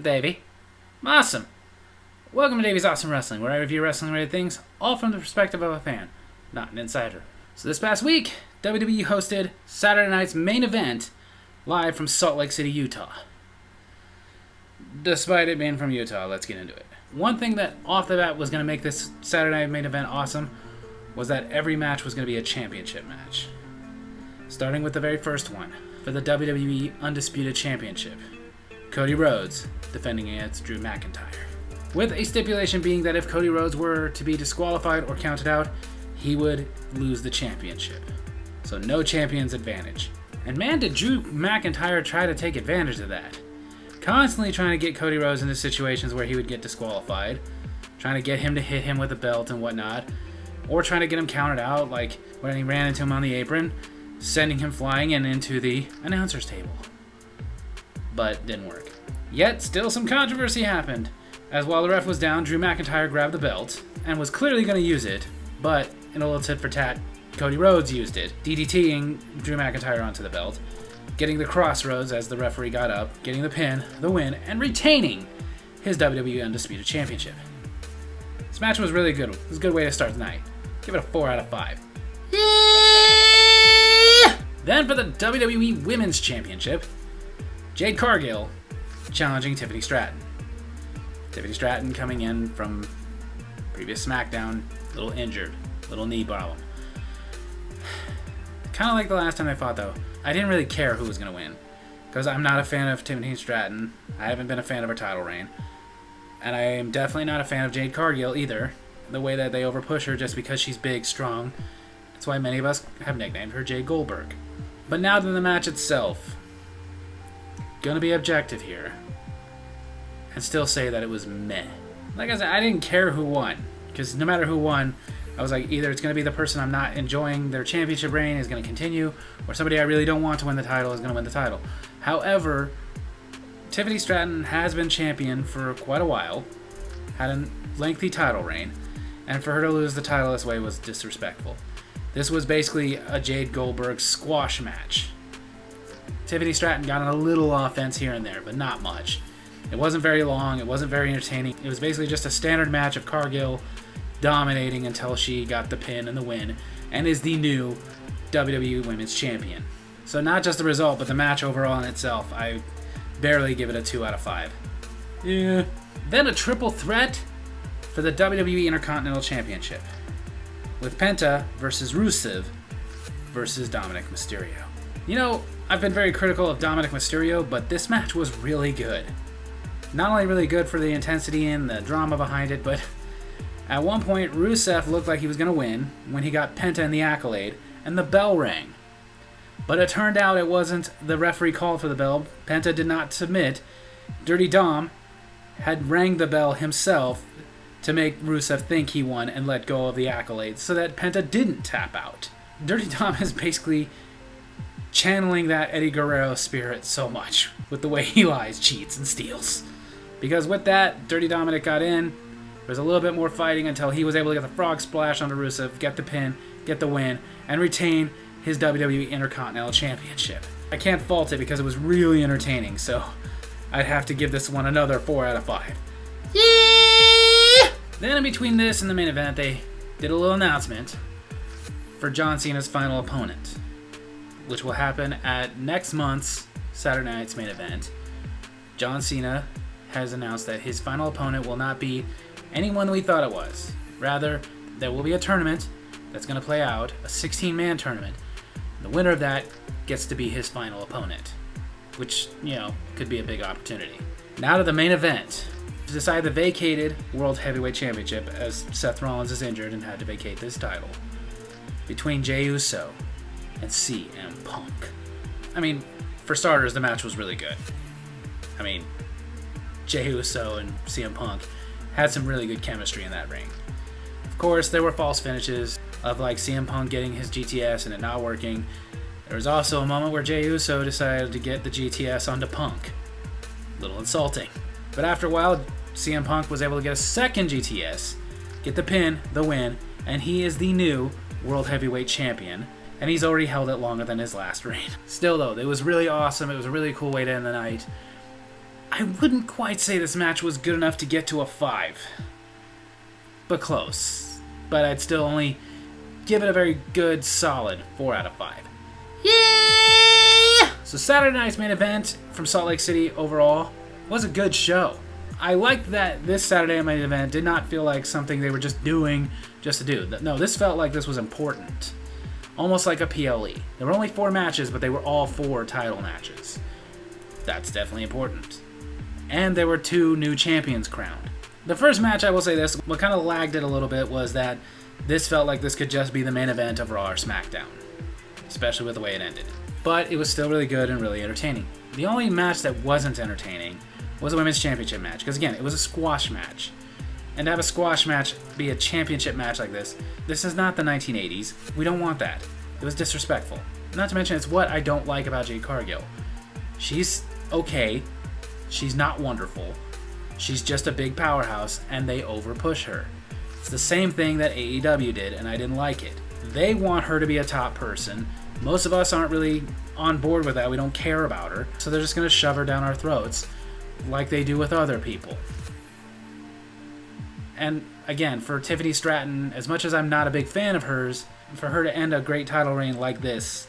Davy. Awesome. Welcome to Davy's Awesome Wrestling, where I review wrestling-related things, all from the perspective of a fan, not an insider. So this past week, WWE hosted Saturday night's main event live from Salt Lake City, Utah. Despite it being from Utah, let's get into it. One thing that off the bat was going to make this Saturday night main event awesome was that every match was going to be a championship match. Starting with the very first one, for the WWE Undisputed Championship. Cody Rhodes defending against Drew McIntyre. With a stipulation being that if Cody Rhodes were to be disqualified or counted out, he would lose the championship. So no champion's advantage. And man, did Drew McIntyre try to take advantage of that. Constantly trying to get Cody Rhodes into situations where he would get disqualified, trying to get him to hit him with a belt and whatnot, or trying to get him counted out, like when he ran into him on the apron, sending him flying and into the announcer's table. But didn't work. Yet, still some controversy happened, as while the ref was down, Drew McIntyre grabbed the belt, and was clearly going to use it, but in a little tit for tat, Cody Rhodes used it, DDTing Drew McIntyre onto the belt, getting the crossroads as the referee got up, getting the pin, the win, and retaining his WWE Undisputed Championship. This match was really good. It was a good way to start the night. Give it a 4 out of 5. Yeah! Then for the WWE Women's Championship, Jade Cargill challenging Tiffany Stratton. Tiffany Stratton coming in from previous SmackDown, a little injured, little knee problem. Kind of like the last time I fought though, I didn't really care who was going to win, because I'm not a fan of Tiffany Stratton. I haven't been a fan of her title reign, and I am definitely not a fan of Jade Cargill either. The way that they overpush her just because she's big, strong. That's why many of us have nicknamed her Jade Goldberg. But now to the match itself. Gonna be objective here and still say that it was meh. Like I said, I didn't care who won, because no matter who won, I was like, either it's going to be the person I'm not enjoying their championship reign is going to continue, or somebody I really don't want to win the title is going to win the title. However, Tiffany Stratton has been champion for quite a while, had a lengthy title reign, and for her to lose the title this way was disrespectful. This was basically a Jade Goldberg squash match. Tiffany Stratton got in a little offense here and there, but not much. It wasn't very long, it wasn't very entertaining. It was basically just a standard match of Cargill dominating until she got the pin and the win, and is the new WWE Women's Champion. So not just the result, but the match overall in itself, I barely give it a 2 out of 5. Yeah. Then a triple threat for the WWE Intercontinental Championship, with Penta versus Rusev versus Dominic Mysterio. You know, I've been very critical of Dominic Mysterio, but this match was really good. Not only really good for the intensity and the drama behind it, but at one point Rusev looked like he was going to win when he got Penta in the accolade, and the bell rang. But it turned out it wasn't the referee called for the bell. Penta did not submit. Dirty Dom had rang the bell himself to make Rusev think he won and let go of the accolades so that Penta didn't tap out. Dirty Dom is basically channeling that Eddie Guerrero spirit so much with the way he lies, cheats, and steals. Because with that, Dirty Dominic got in. There was a little bit more fighting until he was able to get the frog splash onto Rusev, get the pin, get the win, and retain his WWE Intercontinental Championship. I can't fault it because it was really entertaining, so I'd have to give this one another 4 out of 5. Yeah! Then in between this and the main event, they did a little announcement for John Cena's final opponent, which will happen at next month's Saturday night's main event. John Cena has announced that his final opponent will not be anyone we thought it was. Rather, there will be a tournament that's going to play out, a 16-man tournament. The winner of that gets to be his final opponent, which, you know, could be a big opportunity. Now to the main event. To decide the vacated World Heavyweight Championship, as Seth Rollins is injured and had to vacate this title, between Jey Uso and CM Punk. I mean, for starters, the match was really good. I mean, Jey Uso and CM Punk had some really good chemistry in that ring. Of course, there were false finishes of like CM Punk getting his GTS and it not working. There was also a moment where Jey Uso decided to get the GTS onto Punk. A little insulting. But after a while, CM Punk was able to get a second GTS, get the pin, the win, and he is the new World Heavyweight Champion. And he's already held it longer than his last reign. Still though, it was really awesome. It was a really cool way to end the night. I wouldn't quite say this match was good enough to get to a 5. But close. But I'd still only give it a very good, solid 4 out of 5. Yeah! So Saturday night's main event from Salt Lake City overall was a good show. I liked that this Saturday main event did not feel like something they were just doing just to do. No, this felt like this was important. Almost like a PLE. There were only 4 matches, but they were all 4 title matches. That's definitely important. And there were 2 new champions crowned. The first match, I will say this, what kind of lagged it a little bit was that this felt like this could just be the main event of Raw or SmackDown. Especially with the way it ended. But it was still really good and really entertaining. The only match that wasn't entertaining was a women's championship match. Because again, it was a squash match. And to have a squash match be a championship match like this is not the 1980s. We don't want that. It was disrespectful. Not to mention, it's what I don't like about Jade Cargill. She's okay. She's not wonderful. She's just a big powerhouse, and they overpush her. It's the same thing that AEW did, and I didn't like it. They want her to be a top person. Most of us aren't really on board with that. We don't care about her. So they're just going to shove her down our throats like they do with other people. And again, for Tiffany Stratton, as much as I'm not a big fan of hers, for her to end a great title reign like this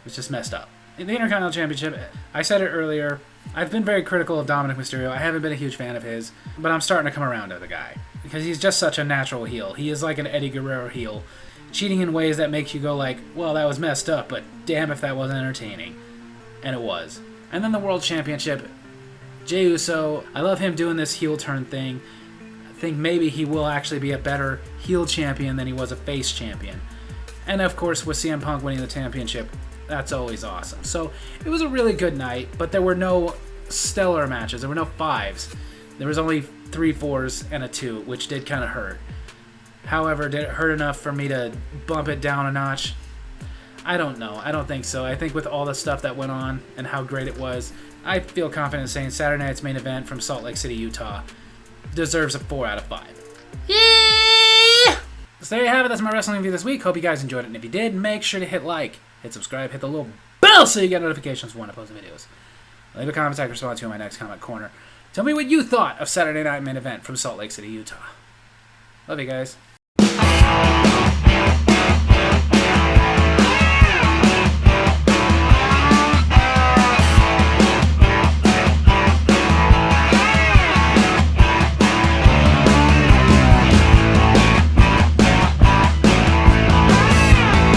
was just messed up. In the Intercontinental Championship, I said it earlier, I've been very critical of Dominic Mysterio. I haven't been a huge fan of his, but I'm starting to come around to the guy. Because he's just such a natural heel. He is like an Eddie Guerrero heel. Cheating in ways that make you go like, well, that was messed up, but damn if that wasn't entertaining. And it was. And then the World Championship, Jey Uso, I love him doing this heel turn thing. I think maybe he will actually be a better heel champion than he was a face champion. And of course, with CM Punk winning the championship, that's always awesome. So it was a really good night, but there were no stellar matches. There were no 5s. There was only 3 4s and a 2, which did kind of hurt. However, did it hurt enough for me to bump it down a notch? I don't know. I don't think so. I think with all the stuff that went on and how great it was, I feel confident saying Saturday night's main event from Salt Lake City, Utah deserves a 4 out of 5. Yeah! So there you have it. That's my wrestling review this week. Hope you guys enjoyed it. And if you did, make sure to hit like, hit subscribe, hit the little bell so you get notifications when I post videos. Leave a comment, I can respond to you in my next comment corner. Tell me what you thought of Saturday night main event from Salt Lake City, Utah. Love you guys.